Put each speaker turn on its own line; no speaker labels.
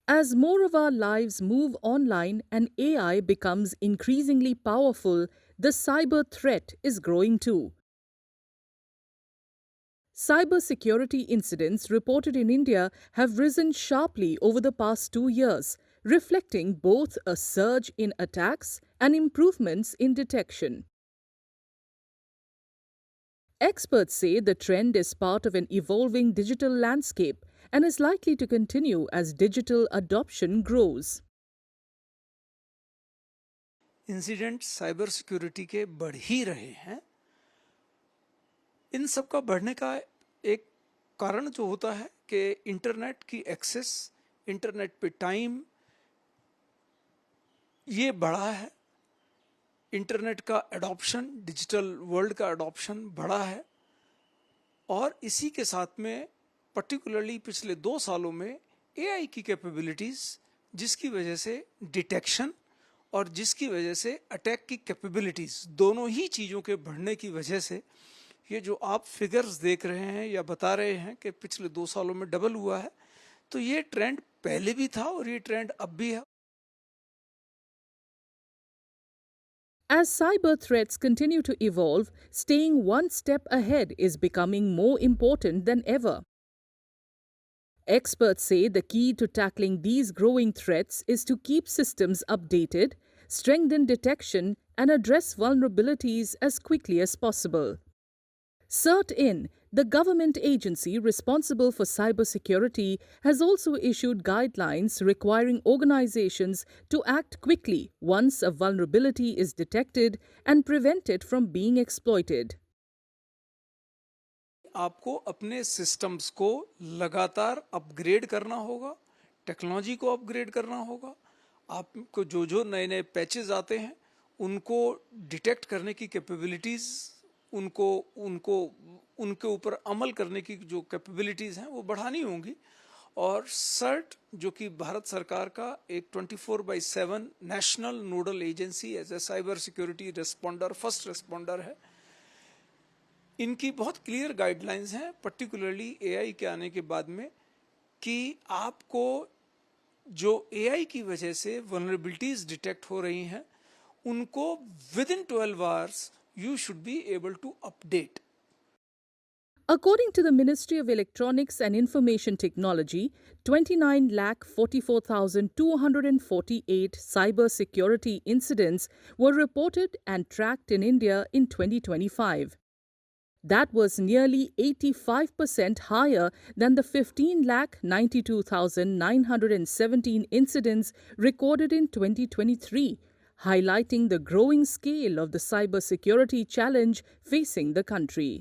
As more of our lives move online and AI becomes increasingly powerful, the cyber threat is growing too. Cybersecurity incidents reported in India have risen sharply over the past 2 years, reflecting both a surge in attacks and improvements in detection. Experts say the trend is part of an evolving digital landscape and is likely to continue as digital adoption grows.
Incident cyber security के बढ़ ही रहे हैं। इन सब का बढ़ने का एक कारण जो होता है कि इंटरनेट की एक्सेस, इंटरनेट पे टाइम ये बढ़ा है, इंटरनेट का एडॉप्शन, डिजिटल वर्ल्ड का एडॉप्शन बढ़ा है और इसी के साथ में पर्टिकुलरली पिछले 2 सालों में एआई की कैपेबिलिटीज़, जिसकी वजह से डिटेक्शन और जिसकी वजह से अटैक की कैपेबिलिटीज़, दोनों ही चीज़ों के बढ़ने की वजह से ये जो आप फिगर्स देख रहे हैं या बता रहे हैं कि पिछले 2 सालों में डबल हुआ है, तो ये ट्रेंड पहले भी था और ये ट्रेंड अब भी है।
As cyber threats continue to evolve, staying one step ahead is becoming more important than ever. Experts say the key to tackling these growing threats is to keep systems updated, strengthen detection, and address vulnerabilities as quickly as possible. CERT-In, the government agency responsible for cybersecurity, has also issued guidelines requiring organizations to act quickly once a vulnerability is detected and prevent it from being exploited.
आपको अपने systems को लगातार upgrade करना होगा, technology को upgrade करना होगा। आपको जो जो नए नए पैचेस आते हैं उनको डिटेक्ट करने की कैपेबिलिटीज़, उनको उनको उनके ऊपर अमल करने की जो कैपेबिलिटीज़ हैं वो बढ़ानी होंगी। और सर्ट, जो कि भारत सरकार का एक 24/7 national nodal agency as a cyber security responder, first responder है, इनकी बहुत क्लियर गाइडलाइंस हैं, पर्टिकुलरली एआई के आने के बाद में, कि आपको जो एआई की वजह से वल्नरेबिलिटीज डिटेक्ट हो रही हैं उनको with in 12 hours you should be able to update.
According to the Ministry of Electronics and Information Technology, 29,44,248 cyber security incidents were reported and tracked in India in 2025. That was nearly 85% higher than the 15,92,917 incidents recorded in 2023, highlighting the growing scale of the cybersecurity challenge facing the country.